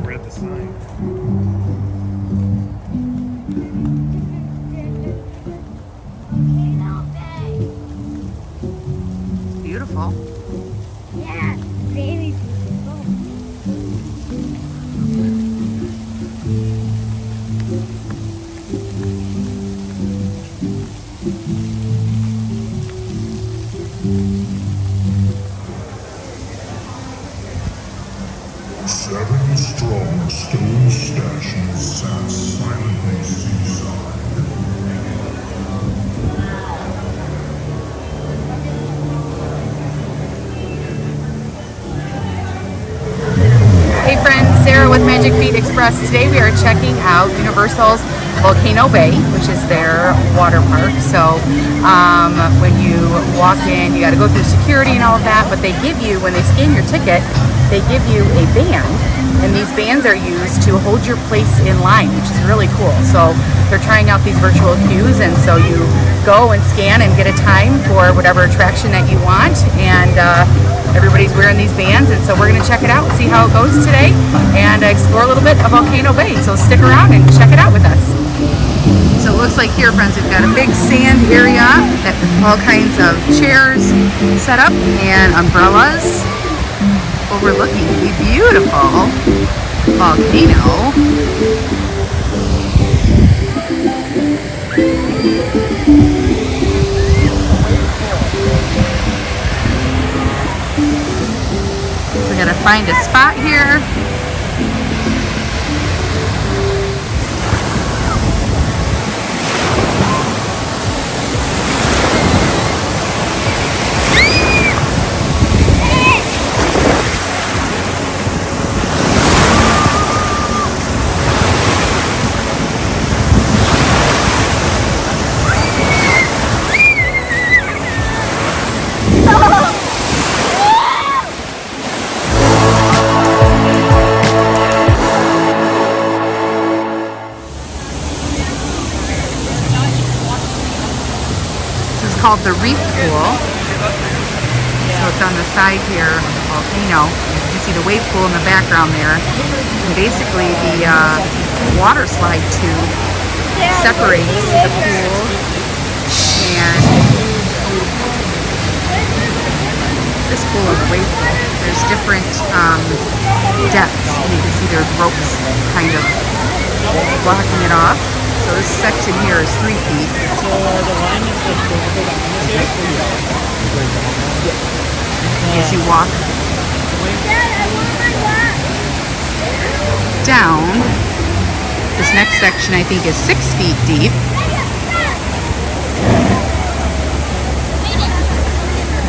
read the sign. Beautiful. Yeah, very beautiful. 7 strong stone statues sat silently seaside. Hey friends, Sarah with Magic Feet Express. Today we are checking out Universal's Volcano Bay, which is their water park. So when you walk in, you got to go through security and all of that, but they give you, when they scan your ticket, they give you a band, and these bands are used to hold your place in line, which is really cool. So they're trying out these virtual queues, and so you go and scan and get a time for whatever attraction that you want, and everybody's wearing these bands, and so we're going to check it out and see how it goes today and explore a little bit of Volcano Bay. So stick around and check it out with us. So it looks like here, friends, we've got a big sand area that all kinds of chairs set up and umbrellas overlooking the beautiful volcano. We gotta find a spot here. Called the Reef School. So it's on the side here of the volcano. You can see the wave pool in the background there. And basically the water slide tube separates the pool and this pool and the wave pool. There's different depths, and you can see there's ropes kind of blocking it off. So this section here is 3 feet. So the line is like As you walk down, this next section I think is 6 feet deep.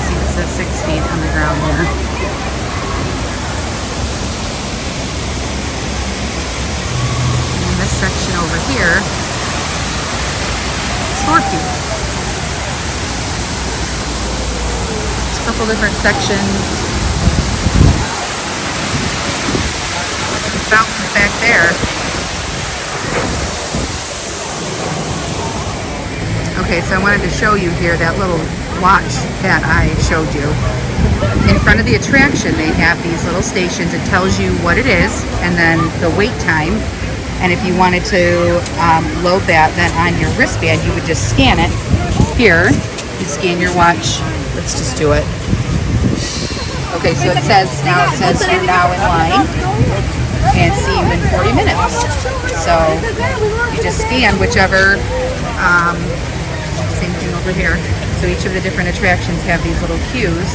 See, it says 6 feet on the ground here. And this section over here is 4 feet. Couple different sections. The fountain's back there. Okay, so I wanted to show you here that little watch that I showed you. In front of the attraction, they have these little stations. It tells you what it is and then the wait time. And if you wanted to load that then on your wristband, you would just scan it here. You scan your watch. Let's just do it. Okay, so it says you're now in line and see you in 40 minutes. So you just scan whichever, same thing over here. So each of the different attractions have these little queues,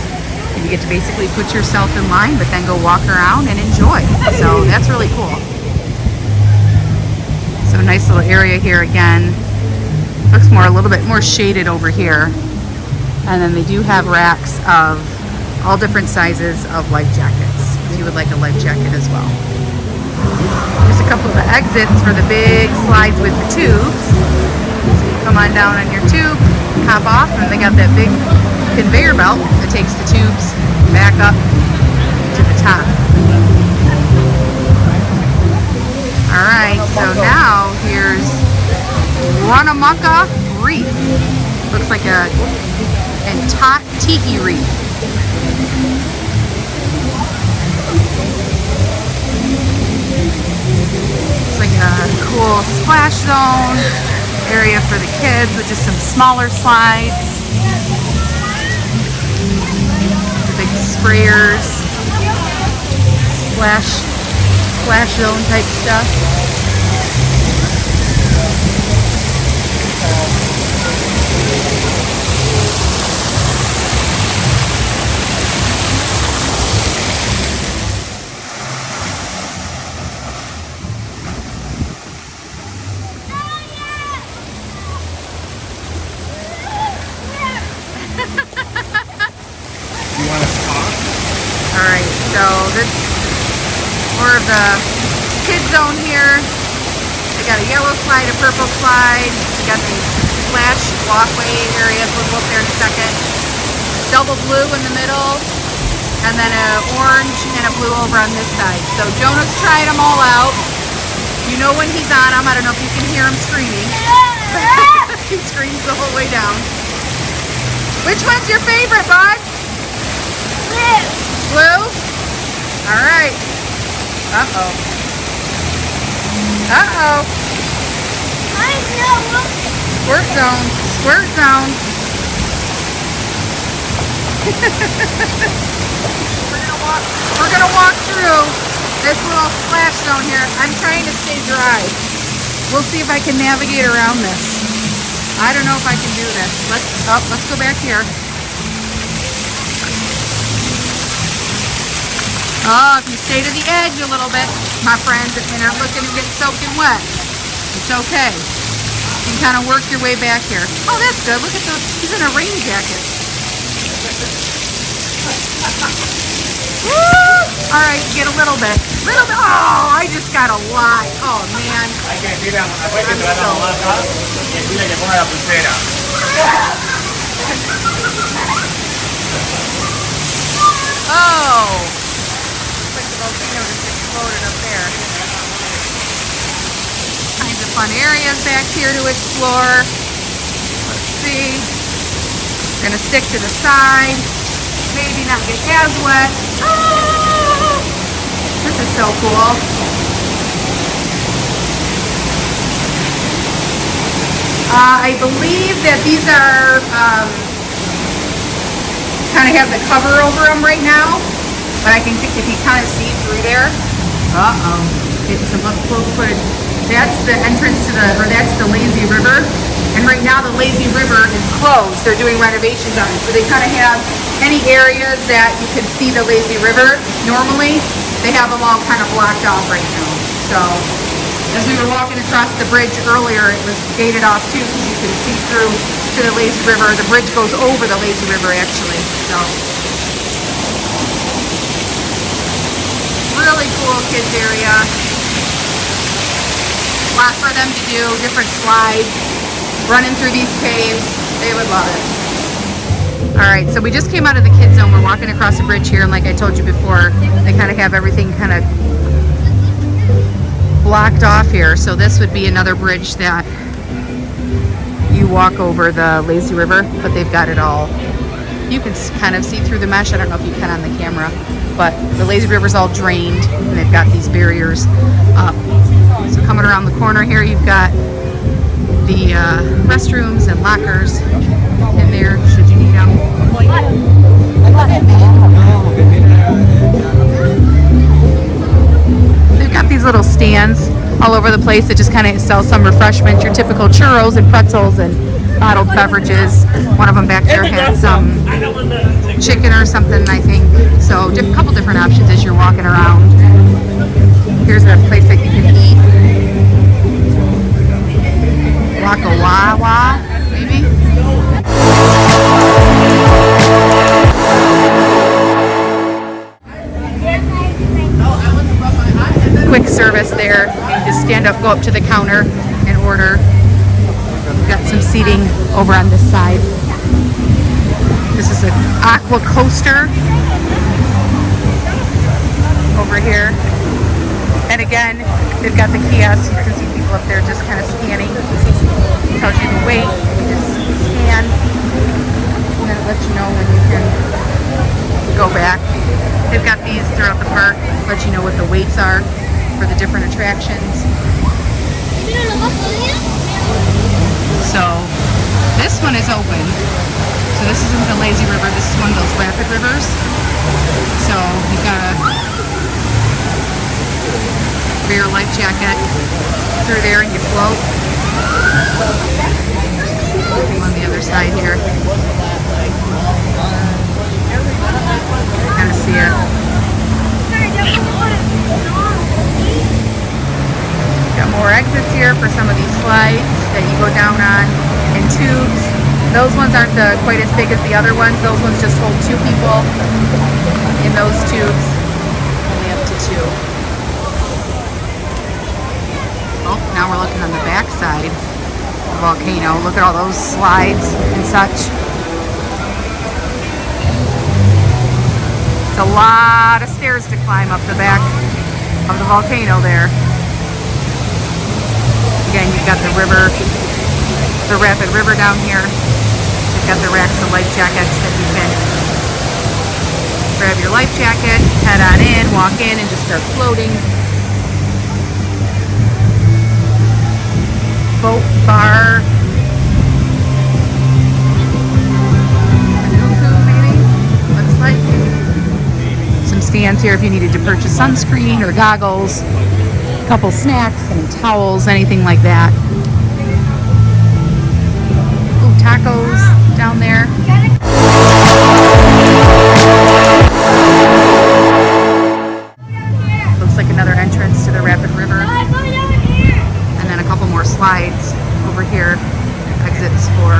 and you get to basically put yourself in line, but then go walk around and enjoy. So that's really cool. So a nice little area here again. Looks a little bit more shaded over here. And then they do have racks of all different sizes of life jackets, if you would like a life jacket as well. There's a couple of the exits for the big slides with the tubes. So you come on down on your tube, hop off, and they got that big conveyor belt that takes the tubes back up to the top. Alright, so now here's Runamaka Reef. Looks like a tiki reef. splash zone, area for the kids with just some smaller slides, the big sprayers, splash zone type stuff. Alright, so this is more of the kid zone here. They got a yellow slide, a purple slide. They got these splash walkway areas. We'll go up there in a second. Double blue in the middle, and then an orange and a blue over on this side. So Jonah's tried them all out. You know when he's on them. I don't know if you can hear him screaming. He screams the whole way down. Which one's your favorite, bud? Blue? Alright. Uh-oh. Uh-oh. Squirt zone. Squirt zone. We're gonna walk through this little splash zone here. I'm trying to stay dry. We'll see if I can navigate around this. I don't know if I can do this. Let's go back here. Oh, if you stay to the edge a little bit, my friends, and you're not looking to get soaking wet, it's okay. You can kind of work your way back here. Oh, that's good. Look at those. He's in a rain jacket. Woo! All right, get a little bit. Oh, I just got a lot. Oh, man. Oh. Volcano just exploded up there. Kinds of fun areas back here to explore. Let's see. We're gonna stick to the side. Maybe not get as wet. Oh, this is so cool. I believe that these are kind of have the cover over them right now. But I can, if you kind of see through there, it's some up close footage. That's the entrance to that's the lazy river. And right now the lazy river is closed. They're doing renovations on it. So they kind of have any areas that you can see the lazy river normally, they have them all kind of blocked off right now. So as we were walking across the bridge earlier, it was gated off too, so you can see through to the lazy river. The bridge goes over the lazy river actually. So really cool kids area. A lot for them to do, different slides, running through these caves. They would love it. Alright, so we just came out of the kids zone. We're walking across the bridge here, and like I told you before, they kind of have everything kind of blocked off here. So this would be another bridge that you walk over the lazy river, but they've got it all. You can kind of see through the mesh. I don't know if you can on the camera, but the lazy river's all drained, and they've got these barriers up. So coming around the corner here, you've got the restrooms and lockers in there, should you need them. They've got these little stands all over the place that just kind of sell some refreshments, your typical churros and pretzels and bottled beverages. One of them back there had some chicken or something, I think. So a couple different options as you're walking around. Here's a place that you can eat. Waka Wawa, maybe? Quick service there. You just stand up, go up to the counter and order. We've got some seating over on this side. This is an aqua coaster over here. And again, they've got the kiosks. You can see people up there just kind of scanning. It tells you the weight. You just scan. And then it lets you know when you can go back. They've got these throughout the park. Let you know what the weights are for the different attractions. So this one is open. So this isn't the lazy river. This is one of those rapid rivers. So you gotta wear your life jacket through there and you float. On the other side here. Kind of see it. Got more exits here for some of these slides that you go down on in tubes. Those ones aren't quite as big as the other ones. Those ones just hold 2 people in those tubes. Only up to 2. Oh, now we're looking on the back side of the volcano. Look at all those slides and such. It's a lot of stairs to climb up the back of the volcano there. Again, you've got the river, the rapid river down here. You've got the racks of life jackets that you can grab your life jacket, head on in, walk in, and just start floating. Boat bar. Maybe? Looks like. Some stands here if you needed to purchase sunscreen or goggles. A couple snacks, some towels, anything like that. Ooh, tacos down there. Looks like another entrance to the rapid river. And then a couple more slides over here. Exits for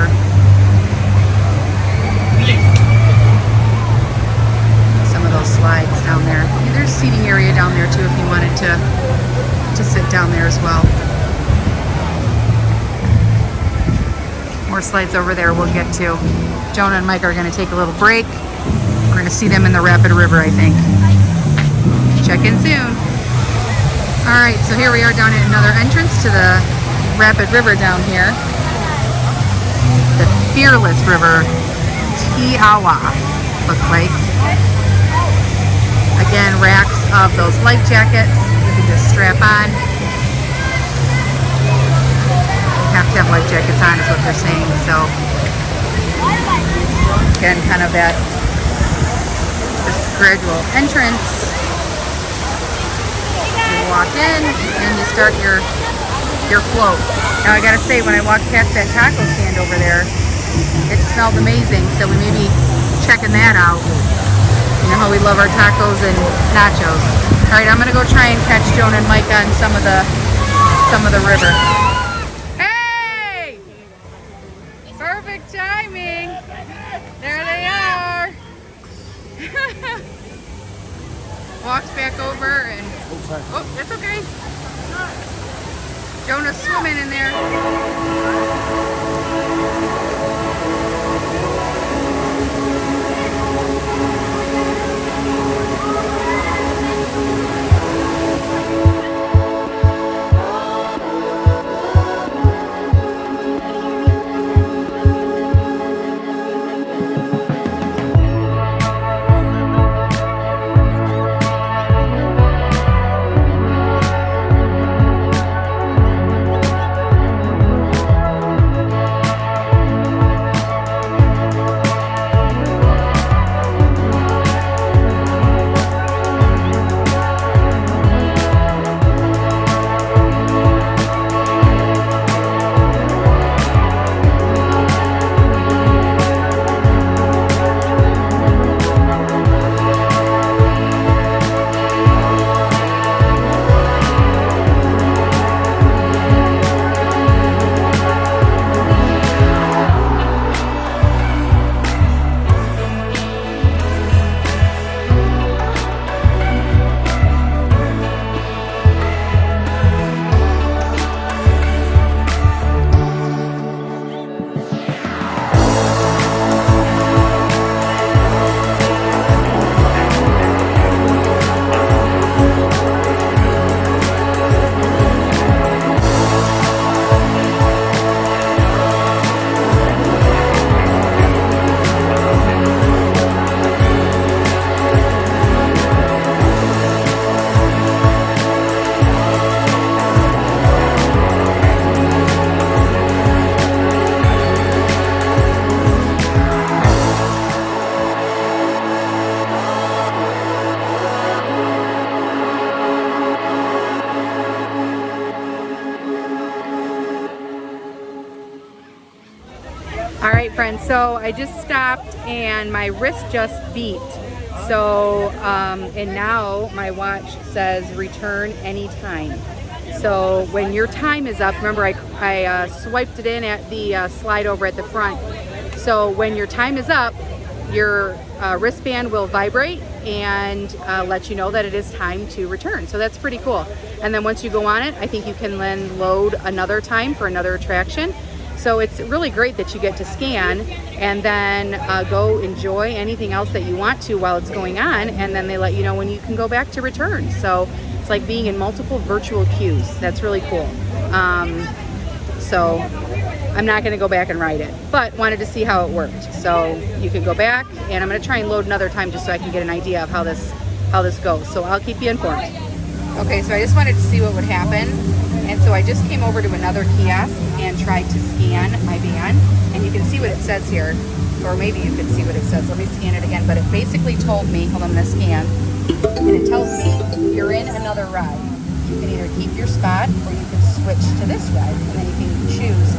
some of those slides down there. There's seating area down there too if you wanted to sit down there as well. More slides over there we'll get to. Jonah and Mike are going to take a little break. We're going to see them in the rapid river, I think. Check in soon. Alright, so here we are down at another entrance to the rapid river down here. The Fearless River, Tiawa, looks like. Again, racks of those life jackets. You can just strap on. You have to have life jackets on is what they're saying. So, again, kind of that this gradual entrance. You walk in and you start your float. Now I gotta say, when I walked past that taco stand over there, it smelled amazing. So we may be checking that out. You know how we love our tacos and nachos. All right, I'm gonna go try and catch Jonah and Mike on some of the river. Hey! Perfect timing. There they are. Walks back over and oh, it's okay. Jonah's swimming in there. friends, so I just stopped and my wrist just beeped. So, and now my watch says return anytime. So when your time is up, remember I swiped it in at the slide over at the front. So when your time is up, your wristband will vibrate and let you know that it is time to return. So that's pretty cool. And then once you go on it, I think you can then load another time for another attraction. So it's really great that you get to scan and then go enjoy anything else that you want to while it's going on, and then they let you know when you can go back to return. So it's like being in multiple virtual queues. That's really cool. So I'm not going to go back and ride it, but wanted to see how it worked. So you can go back, and I'm going to try and load another time just so I can get an idea of how this goes. So I'll keep you informed. Okay, so I just wanted to see what would happen. And so I just came over to another kiosk and tried to scan my band, and you can see what it says here, or maybe you can see what it says. Let me scan it again, but it basically told me, hold on, I'm gonna scan, and it tells me you're in another ride. You can either keep your spot or you can switch to this ride, and then you can choose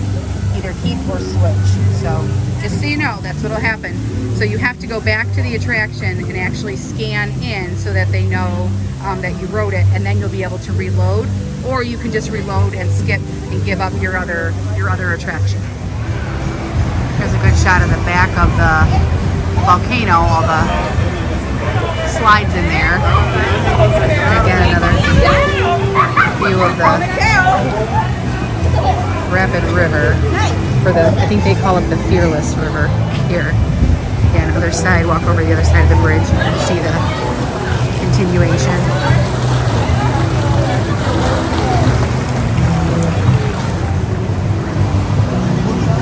either keep or switch. So just so you know, that's what'll happen. So you have to go back to the attraction and actually scan in so that they know that you rode it, and then you'll be able to reload, or you can just reload and skip and give up your other attraction. Here's a good shot of the back of the volcano, all the slides in there. Again, another view of the rapid river, for the, I think they call it the Fearless River here. Again, other side, walk over the other side of the bridge, you can see the continuation.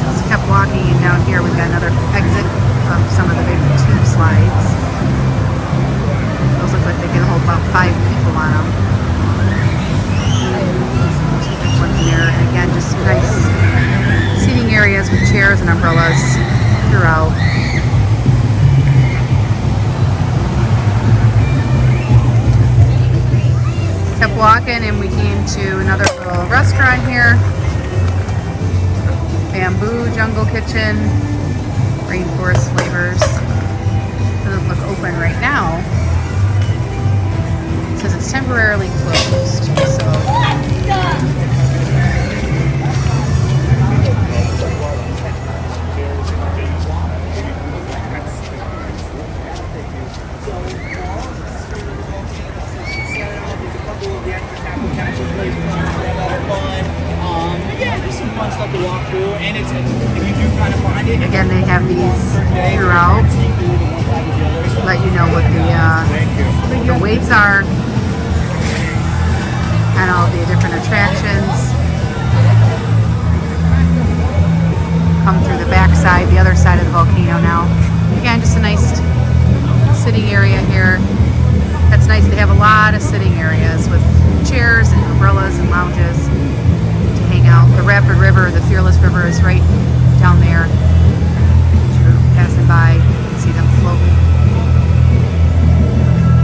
Just kept walking, and down here we've got another exit of some of the big tube slides. Those look like they can hold about 5 people on them. Two big ones there, and again, just nice seating areas with chairs and umbrellas throughout. Kept walking, and we came to another little restaurant here. Bamboo Jungle Kitchen, rainforest flavors. Doesn't look open right now. It says it's temporarily closed. So. Again, they have these throughout. Let you know what the weights are and all the different attractions. Come through the back side, the other side of the volcano now. Again, just a nice sitting area here. That's nice. They have a lot of sitting areas with chairs and umbrellas and lounges to hang out. The rapid river, the Fearless River, is right down there. As you're passing by, you can see them floating.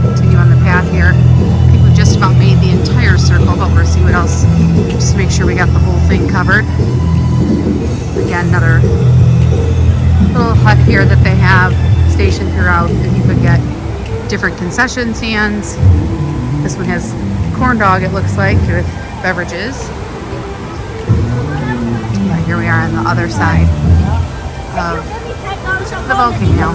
Continue on the path here. I think we've just about made the entire circle, but we'll see what else, just to make sure we got the whole thing covered. Again, another little hut here that they have stationed throughout that you could get different concession stands. This one has corn dog, it looks like, with beverages. But here we are on the other side of the volcano.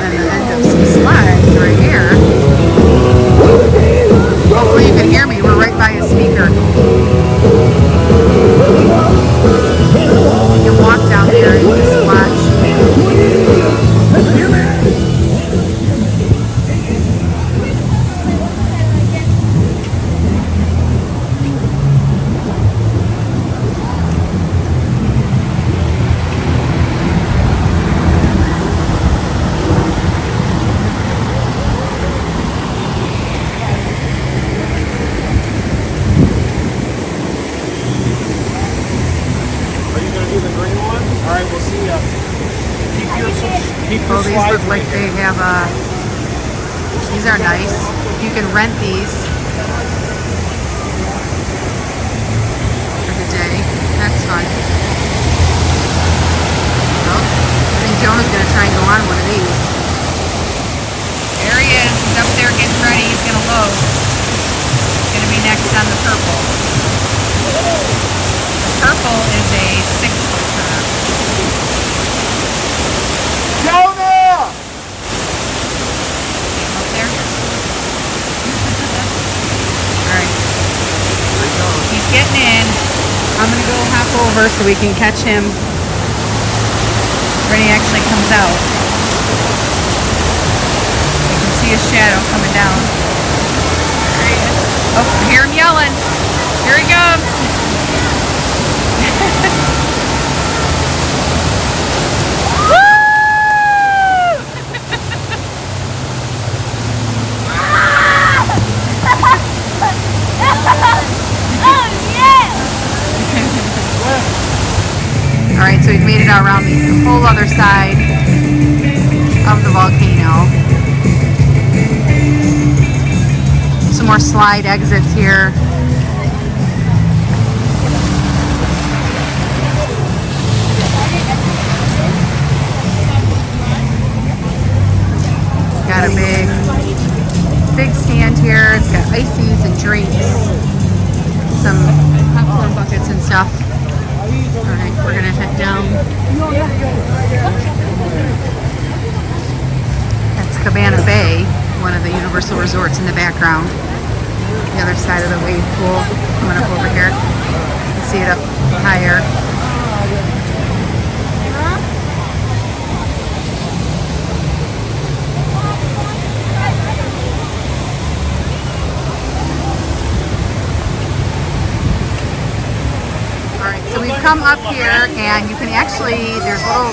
And the end of some slides right here. Hopefully you can hear me, we're right by a speaker. You can walk down there and just watch. Well, these look like they have These are nice. You can rent these for the day. That's fun. Oh, I think Jonah's gonna try and go on one of these. There he is. He's up there getting ready. He's gonna load. He's gonna be next on the purple. The purple is a 6-footer. Jonah! Up there. Alright. He's getting in. I'm gonna go hop over so we can catch him when he actually comes out. You can see his shadow coming down. There he is. Oh, I hear him yelling. Here he comes. Alright, so we've made it out around the whole other side of the volcano. Some more slide exits here. Got a big stand here. It's got ices and drinks. Some popcorn buckets and stuff. Alright, we're gonna head down. That's Cabana Bay, one of the Universal resorts in the background. The other side of the wave pool. Coming up over here. You can see it up higher. So we've come up here and you can actually, there's little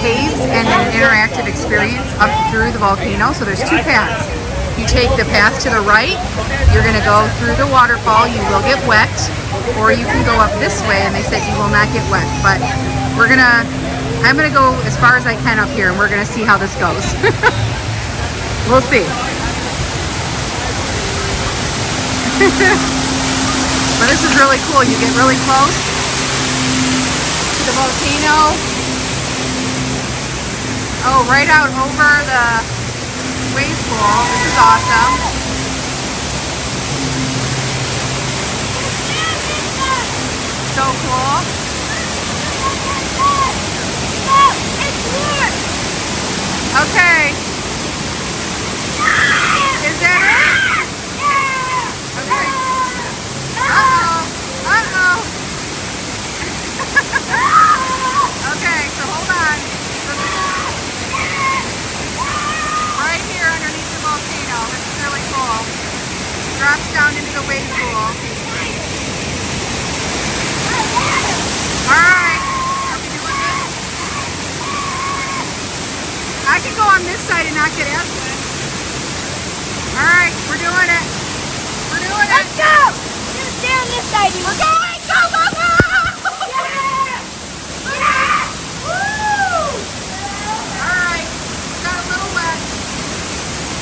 caves and an interactive experience up through the volcano. So there's two paths. You take the path to the right, you're going to go through the waterfall, you will get wet, or you can go up this way and they said you will not get wet. But I'm going to go as far as I can up here and we're going to see how this goes. We'll see. But this is really cool. You get really close to the volcano. Oh, right out over the wave pool. This is awesome. So cool. Okay. Is that it? Okay. Uh-oh. Okay, so hold on. Right here underneath the volcano. This is really cool. Drops down into the wave pool. Alright. Are we doing this? I can go on this side and not get as wet. Alright, we're doing it. We're doing it. Let's go! Just stay on this side. We're going! Go, go, go! Yeah! Yeah! Woo! Alright, got a little wet.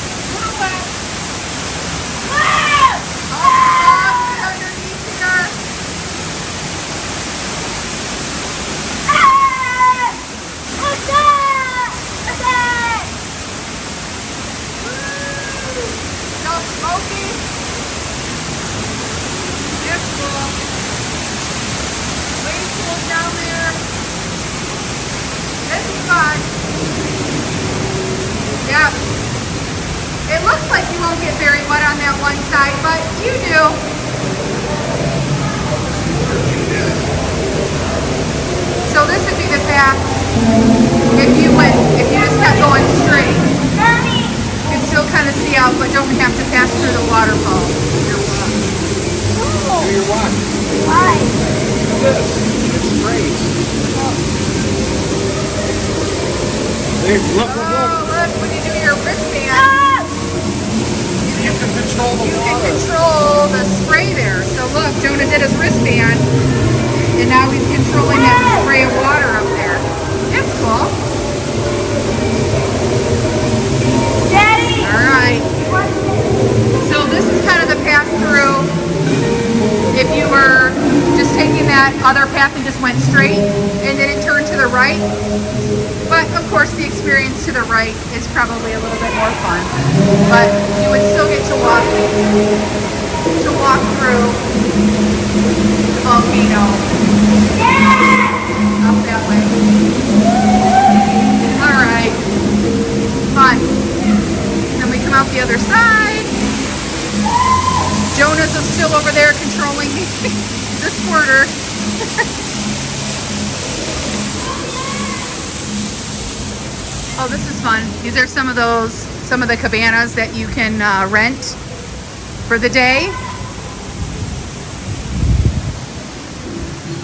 A little wet. Woo! Oh, get underneath here. Ah! What's that? What's that? Woo! So smoky. It's cool. Wave pool down there. This is fun. Yeah. It looks like you won't get very wet on that one side, but you do. So this would be the path if you just kept going straight. Mommy! You can still kind of see out, but don't have to pass through the waterfall. Oh, Do your watch. why? This. It's straight. Hey, look, look, look. Oh, look, when you do your wristband, Ah! You can control the you can water. control the spray there. So look, Jonah did his wristband, and now he's controlling that spray of water up there. That's cool. Daddy! All right. We're straight and then it turned to the right. But of course the experience to the right is probably a little bit more fun. But you would still get to walk through the volcano up that way. Alright. Fun. Then we come out the other side. Jonah's still over there controlling the squirter. Oh, this is fun. These are some of the cabanas that you can rent for the day.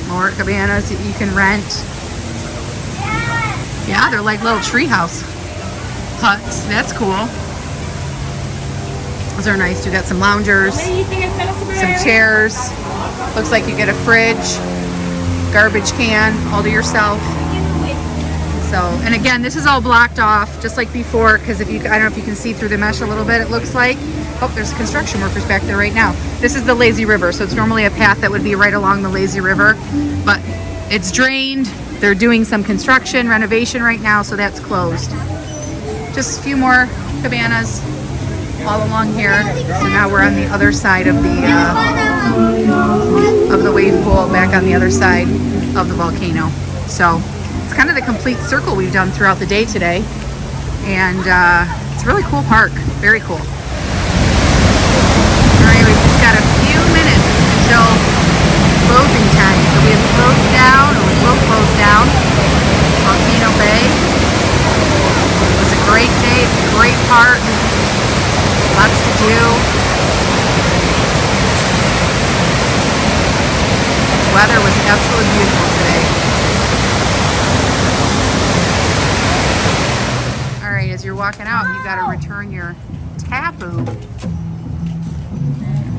More cabanas that you can rent. Yeah, they're like little treehouse huts. That's cool. Those are nice. We got some loungers, some chairs. Looks like you get a fridge, garbage can, all to yourself. So, and again, this is all blocked off just like before, because I don't know if you can see through the mesh a little bit, it looks like. Oh, there's construction workers back there right now. This is the lazy river, so it's normally a path that would be right along the lazy river, but it's drained. They're doing some construction, renovation right now, so that's closed. Just a few more cabanas all along here. So now we're on the other side of the wave pool, back on the other side of the volcano. So it's kind of the complete circle we've done throughout the day today, and it's a really cool park. Very cool. All right, we've just got a few minutes until closing time, so we have closed down, or we will close down Volcano Bay. It was a great day. It's a great park. Lots to do. The weather was absolutely beautiful today. Alright, as you're walking out, you got to return your taboo.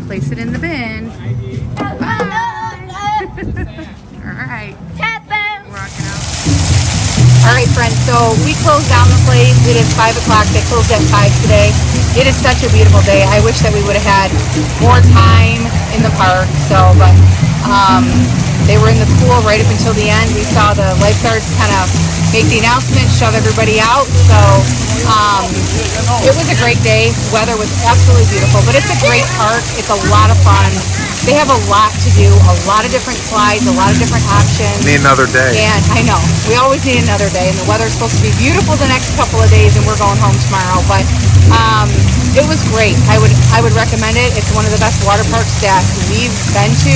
Place it in the bin. Alright. Walking out. Alright friends, so we closed down the place. It is 5 o'clock. They closed at 5 today. It is such a beautiful day. I wish that we would have had more time in the park. But they were in the pool right up until the end. We saw the lifeguards kind of make the announcement, shove everybody out. So it was a great day. Weather was absolutely beautiful, but it's a great park. It's a lot of fun. They have a lot to do, a lot of different slides, a lot of different options. Need another day. And I know, we always need another day, and the weather's supposed to be beautiful the next couple of days, and we're going home tomorrow. But it was great. I would recommend it. It's one of the best water parks that we've been to,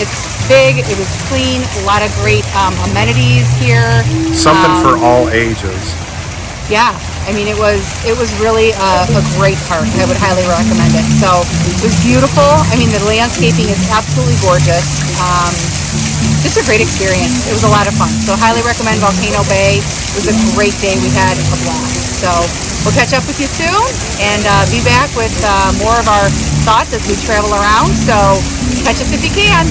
it's big. It was clean. A lot of great amenities here. Something for all ages. Yeah, I mean, it was really a great park. I would highly recommend it. So it was beautiful. I mean, the landscaping is absolutely gorgeous. Just a great experience. It was a lot of fun. So highly recommend Volcano Bay. It was a great day. We had a blast. So we'll catch up with you soon and be back with more of our thoughts as we travel around. So catch us if you can.